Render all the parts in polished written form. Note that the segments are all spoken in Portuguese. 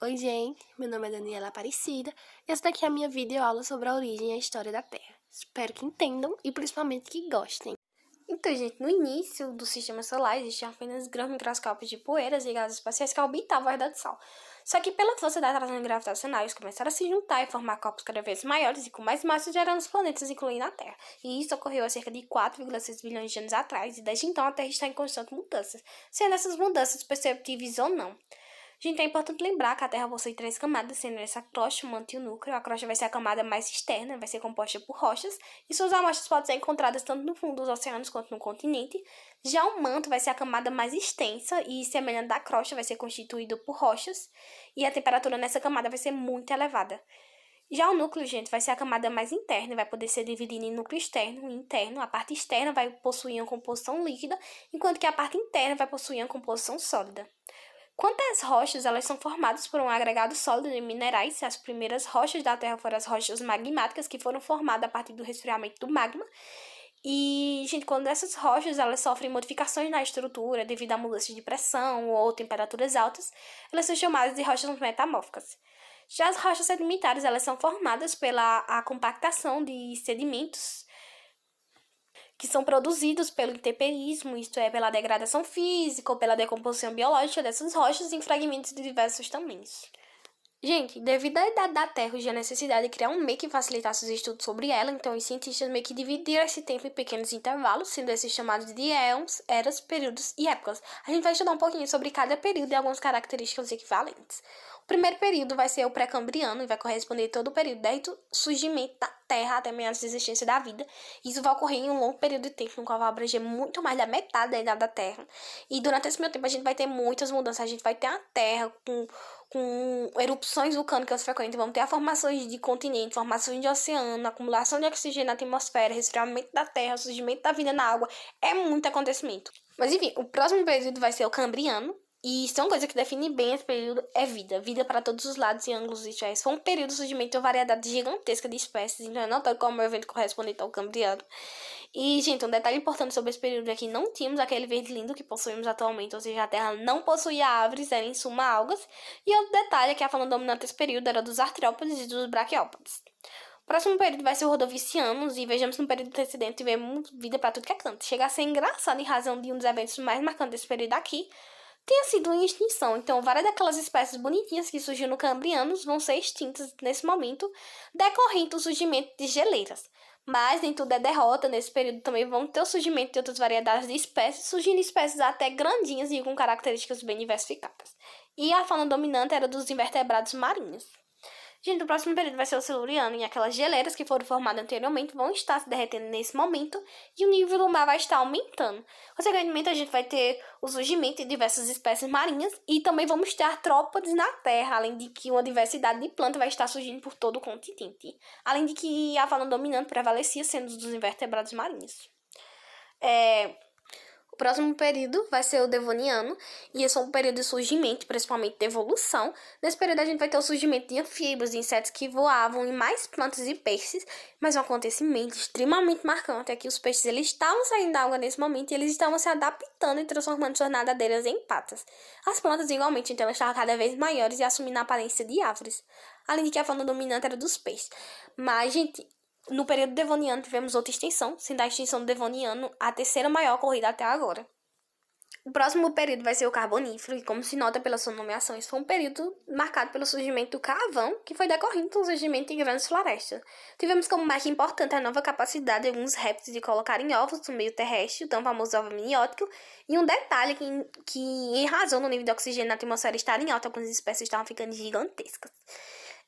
Oi, gente, meu nome é Daniela Aparecida e essa daqui é a minha videoaula sobre a origem e a história da Terra. Espero que entendam e principalmente que gostem. Então, gente, no início do sistema solar existiam apenas grãos microscópicos de poeiras e gases espaciais que orbitavam ao redor do Sol. Só que pela força da atração gravitacional, eles começaram a se juntar e formar corpos cada vez maiores e com mais massa, gerando os planetas, incluindo a Terra. E isso ocorreu há cerca de 4,6 bilhões de anos atrás, e desde então a Terra está em constante mudança, sendo essas mudanças perceptíveis ou não. Gente, é importante lembrar que a Terra possui 3 camadas, sendo essa a crosta, o manto e o núcleo. A crosta vai ser a camada mais externa, vai ser composta por rochas, e suas amostras podem ser encontradas tanto no fundo dos oceanos quanto no continente. Já o manto vai ser a camada mais extensa e, semelhante da crosta, vai ser constituído por rochas, e a temperatura nessa camada vai ser muito elevada. Já o núcleo, gente, vai ser a camada mais interna, vai poder ser dividida em núcleo externo e interno. A parte externa vai possuir uma composição líquida, enquanto que a parte interna vai possuir uma composição sólida. Quanto às rochas, elas são formadas por um agregado sólido de minerais. As primeiras rochas da Terra foram as rochas magmáticas, que foram formadas a partir do resfriamento do magma. E, gente, quando essas rochas elas sofrem modificações na estrutura devido a mudanças de pressão ou temperaturas altas, elas são chamadas de rochas metamórficas. Já as rochas sedimentares, elas são formadas pela compactação de sedimentos que são produzidos pelo intemperismo, isto é, pela degradação física ou pela decomposição biológica dessas rochas em fragmentos de diversos tamanhos. Gente, devido à idade da Terra e à necessidade de criar um meio que facilitasse os estudos sobre ela, então os cientistas meio que dividiram esse tempo em pequenos intervalos, sendo esses chamados de éons, eras, períodos e épocas. A gente vai estudar um pouquinho sobre cada período e algumas características equivalentes. O primeiro período vai ser o pré-cambriano e vai corresponder todo o período desde o surgimento da Terra até a meados da existência da vida. Isso vai ocorrer em um longo período de tempo, no qual vai abranger muito mais da metade da idade da Terra. E durante esse meio tempo a gente vai ter muitas mudanças. A gente vai ter a Terra com erupções vulcânicas frequentes, vamos ter a formações de continentes, formações de oceano, acumulação de oxigênio na atmosfera, resfriamento da Terra, surgimento da vida na água. É muito acontecimento. Mas enfim, o próximo período vai ser o Cambriano. E isso é uma coisa que define bem esse período, é vida. Vida para todos os lados e ângulos e esse foi um período de surgimento de uma variedade gigantesca de espécies, então é notório como é o evento correspondente ao Cambriano. E, gente, um detalhe importante sobre esse período é que não tínhamos aquele verde lindo que possuímos atualmente, ou seja, a Terra não possuía árvores, era em suma algas. E outro detalhe é que a fauna dominante desse período era dos artrópodes e dos braquiópodes. O próximo período vai ser o Rodovicianos, e vejamos no período antecedente tivemos vida para tudo que é canto. Chega a ser engraçado em razão de um dos eventos mais marcantes desse período aqui tenha sido em extinção. Então, várias daquelas espécies bonitinhas que surgiram no Cambrianos vão ser extintas nesse momento, decorrente do surgimento de geleiras. Mas nem tudo é derrota. Nesse período também vão ter o surgimento de outras variedades de espécies, surgindo espécies até grandinhas e com características bem diversificadas. E a fauna dominante era dos invertebrados marinhos. Gente, o próximo período vai ser o Siluriano, e aquelas geleiras que foram formadas anteriormente vão estar se derretendo nesse momento e o nível do mar vai estar aumentando. Consequentemente, a gente vai ter o surgimento de diversas espécies marinhas e também vamos ter artrópodes na Terra, além de que uma diversidade de plantas vai estar surgindo por todo o continente. Além de que a fauna dominante prevalecia sendo dos invertebrados marinhos. O próximo período vai ser o Devoniano, e esse é um período de surgimento, principalmente de evolução. Nesse período a gente vai ter o surgimento de anfíbios, de insetos que voavam e mais plantas e peixes, mas um acontecimento extremamente marcante é que os peixes eles estavam saindo da água nesse momento e eles estavam se adaptando e transformando suas nadadeiras em patas. As plantas igualmente, então elas estavam cada vez maiores e assumindo a aparência de árvores, além de que a fauna dominante era dos peixes. Mas, gente, no período devoniano tivemos outra extinção, sendo a extinção do Devoniano a terceira maior ocorrida até agora. O próximo período vai ser o Carbonífero, e como se nota pela sua nomeação, isso foi um período marcado pelo surgimento do carvão, que foi decorrente do surgimento de grandes florestas. Tivemos como marca importante a nova capacidade de alguns répteis de colocarem ovos no meio terrestre, o tão famoso ovo amniótico, e um detalhe que em razão do nível de oxigênio na atmosfera estar em alta, algumas espécies estavam ficando gigantescas.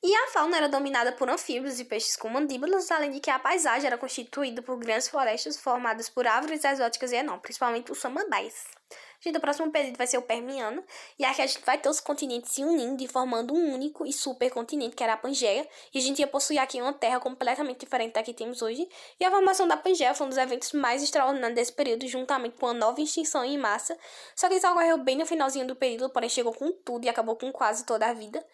E a fauna era dominada por anfíbios e peixes com mandíbulas, além de que a paisagem era constituída por grandes florestas formadas por árvores exóticas e enormes, principalmente os samambaias. Gente, o próximo período vai ser o Permiano, e aqui a gente vai ter os continentes se unindo e formando um único e supercontinente, que era a Pangeia, e a gente ia possuir aqui uma terra completamente diferente da que temos hoje, e a formação da Pangeia foi um dos eventos mais extraordinários desse período, juntamente com a nova extinção em massa, só que isso ocorreu bem no finalzinho do período, porém chegou com tudo e acabou com quase toda a vida.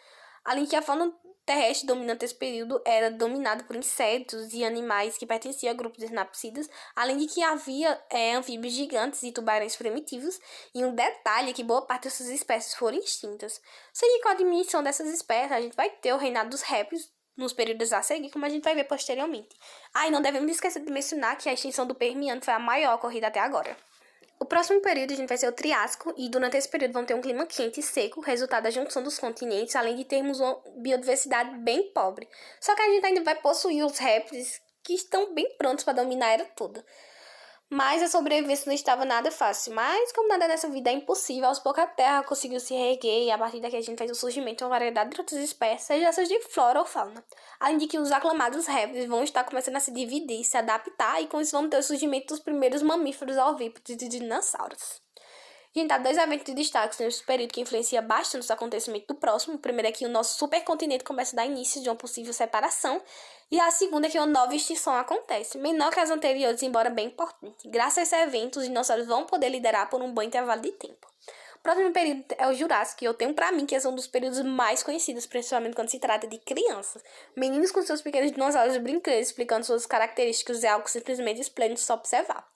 Além que a fauna terrestre dominante desse período era dominado por insetos e animais que pertenciam a grupos snapsidas, além de que havia anfíbios gigantes e tubarões primitivos, e um detalhe é que boa parte dessas espécies foram extintas. Só que com a diminuição dessas espécies, a gente vai ter o reinado dos répteis nos períodos a seguir, como a gente vai ver posteriormente. E não devemos esquecer de mencionar que a extinção do Permiano foi a maior ocorrida até agora. O próximo período a gente vai ser o Triássico, e durante esse período vão ter um clima quente e seco, resultado da junção dos continentes, além de termos uma biodiversidade bem pobre. Só que a gente ainda vai possuir os répteis que estão bem prontos para dominar a era toda. Mas a sobrevivência não estava nada fácil. Mas, como nada nessa vida é impossível, aos poucos a Terra conseguiu se reerguer e a partir daqui a gente fez o surgimento de uma variedade de outras espécies, seja essas de flora ou fauna. Além de que os aclamados répteis vão estar começando a se dividir, se adaptar, e com isso vamos ter o surgimento dos primeiros mamíferos ovíparos e dinossauros. Gente, há 2 eventos de destaque nesse período que influencia bastante os acontecimentos do próximo. O primeiro é que o nosso supercontinente começa a dar início de uma possível separação. E a segunda é que uma nova extinção acontece, menor que as anteriores, embora bem importante. Graças a esse evento, os dinossauros vão poder liderar por um bom intervalo de tempo. O próximo período é o Jurássico, que eu tenho pra mim que é um dos períodos mais conhecidos, principalmente quando se trata de crianças. Meninos com seus pequenos dinossauros brincando, explicando suas características, é algo simplesmente esplêndido só observar.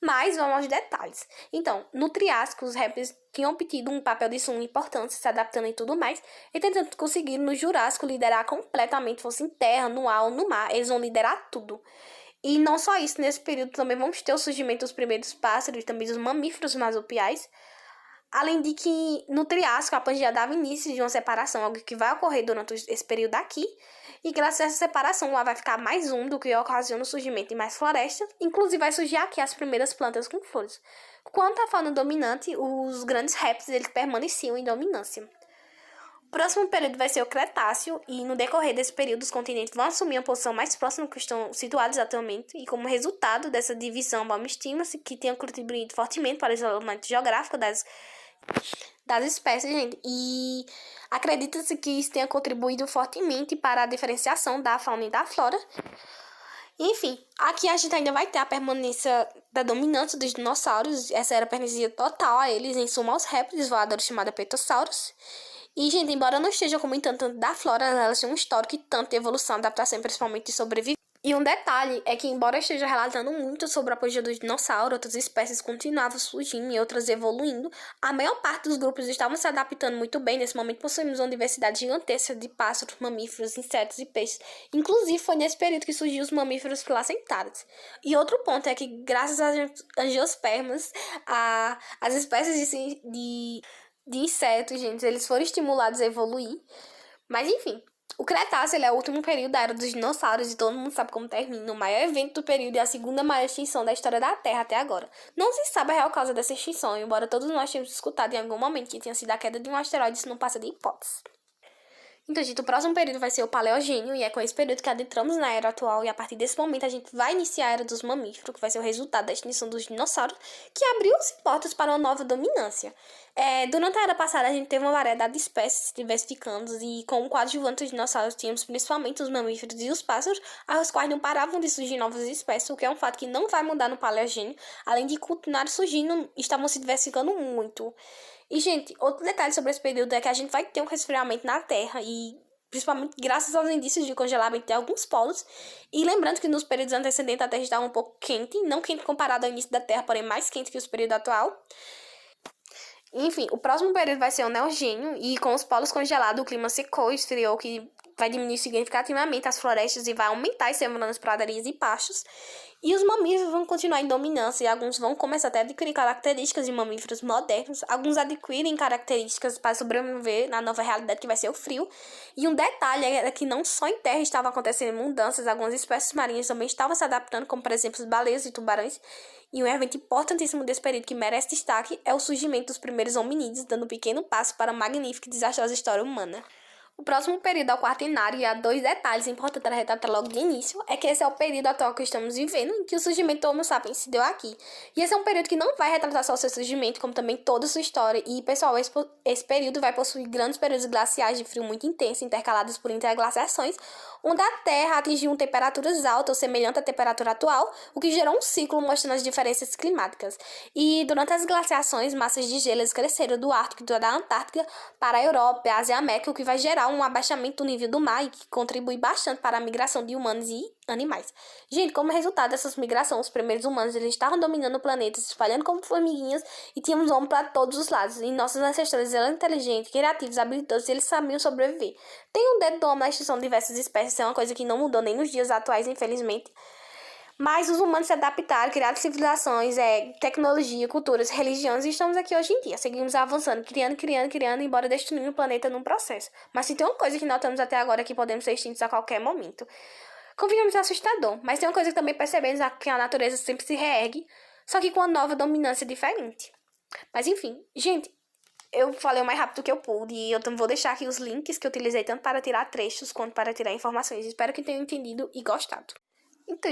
Mas vamos aos detalhes. Então, no Triássico, os répteis tinham obtido um papel de suma importante, se adaptando e tudo mais, e tentando conseguir no Jurássico liderar completamente, fosse em terra, no ar ou no mar, eles vão liderar tudo. E não só isso, nesse período também vamos ter o surgimento dos primeiros pássaros e também dos mamíferos marsupiais, além de que no Triássico a Pangeia dava início de uma separação, algo que vai ocorrer durante esse período aqui, e graças a essa separação lá vai ficar mais úmido, o que ocasiona o surgimento de mais florestas, inclusive vai surgir aqui as primeiras plantas com flores. Quanto à fauna dominante, os grandes répteis eles permaneciam em dominância. O próximo período vai ser o Cretáceo, e no decorrer desse período os continentes vão assumir a posição mais próxima que estão situados atualmente, e como resultado dessa divisão, estima-se que tenha contribuído fortemente para o isolamento geográfico das espécies, gente, e acredita-se que isso tenha contribuído fortemente para a diferenciação da fauna e da flora. Enfim, aqui a gente ainda vai ter a permanência da dominância dos dinossauros. Essa era pertencia total a eles, em suma aos répteis voadores chamados petossauros. E, gente, embora eu não esteja comentando tanto da flora, elas têm um histórico e tanto de evolução, adaptação e principalmente de sobrevivência. E um detalhe é que, embora eu esteja relatando muito sobre a apogeu dos dinossauros, outras espécies continuavam surgindo e outras evoluindo, a maior parte dos grupos estavam se adaptando muito bem. Nesse momento, possuímos uma diversidade gigantesca de pássaros, mamíferos, insetos e peixes. Inclusive, foi nesse período que surgiu os mamíferos placentares. E outro ponto é que, graças às angiospermas, as espécies de insetos, gente, eles foram estimulados a evoluir. Mas, enfim. O Cretáceo ele é o último período da era dos dinossauros e todo mundo sabe como termina. O maior evento do período é a segunda maior extinção da história da Terra até agora. Não se sabe a real causa dessa extinção, embora todos nós tenhamos escutado em algum momento que tinha sido a queda de um asteroide, isso não passa de hipótese. Então, gente, o próximo período vai ser o Paleogênio, e é com esse período que adentramos na era atual, e a partir desse momento a gente vai iniciar a era dos mamíferos, que vai ser o resultado da extinção dos dinossauros, que abriu as portas para uma nova dominância. Durante a era passada, a gente teve uma variedade de espécies diversificando, e com o coadjuvante dos dinossauros tínhamos principalmente os mamíferos e os pássaros, aos quais não paravam de surgir novas espécies, o que é um fato que não vai mudar no Paleogênio, além de continuar surgindo, estavam se diversificando muito. E, gente, outro detalhe sobre esse período é que a gente vai ter um resfriamento na Terra, e principalmente graças aos indícios de congelamento de alguns polos. E lembrando que nos períodos antecedentes a Terra estava um pouco quente, não quente comparado ao início da Terra, porém mais quente que o período atual. Enfim, o próximo período vai ser o Neogênio, e com os polos congelados, o clima secou e esfriou, que vai diminuir significativamente as florestas e vai aumentar as semanas, pradarias e pastos. E os mamíferos vão continuar em dominância, e alguns vão começar até a adquirir características de mamíferos modernos. Alguns adquirem características para sobreviver na nova realidade que vai ser o frio. E um detalhe é que não só em terra estavam acontecendo mudanças, algumas espécies marinhas também estavam se adaptando, como por exemplo os baleias e tubarões. E um evento importantíssimo desse período que merece destaque é o surgimento dos primeiros hominídeos, dando um pequeno passo para a magnífica e desastrosa história humana. O próximo período é o Quaternário, e há 2 detalhes importantes para retratar logo de início, é que esse é o período atual que estamos vivendo, em que o surgimento do Homo sapiens se deu aqui. E esse é um período que não vai retratar só o seu surgimento, como também toda a sua história. E, pessoal, esse período vai possuir grandes períodos glaciais de frio muito intenso, intercalados por interglaciações, onde a Terra atingiu temperaturas altas, ou semelhante à temperatura atual, o que gerou um ciclo mostrando as diferenças climáticas. E, durante as glaciações, massas de gelo cresceram do Ártico e da Antártica para a Europa, a Ásia e a América, o que vai gerar um abaixamento do nível do mar e que contribui bastante para a migração de humanos e animais. Gente, como resultado dessas migrações, os primeiros humanos eles estavam dominando o planeta, se espalhando como formiguinhas e tínhamos homem para todos os lados. E nossos ancestrais eram inteligentes, criativos, habilidosos e eles sabiam sobreviver. Tem um dedo do homem na extinção de diversas espécies, isso é uma coisa que não mudou nem nos dias atuais, infelizmente. Mas os humanos se adaptaram, criaram civilizações, tecnologia, culturas, religiões e estamos aqui hoje em dia. Seguimos avançando, criando, embora destruindo o planeta num processo. Mas se tem uma coisa que notamos até agora é que podemos ser extintos a qualquer momento. Convenhamos, é assustador, mas tem uma coisa que também percebemos, que a natureza sempre se reergue, só que com uma nova dominância diferente. Mas enfim, gente, eu falei o mais rápido que eu pude e eu vou deixar aqui os links que eu utilizei tanto para tirar trechos quanto para tirar informações. Espero que tenham entendido e gostado. Então,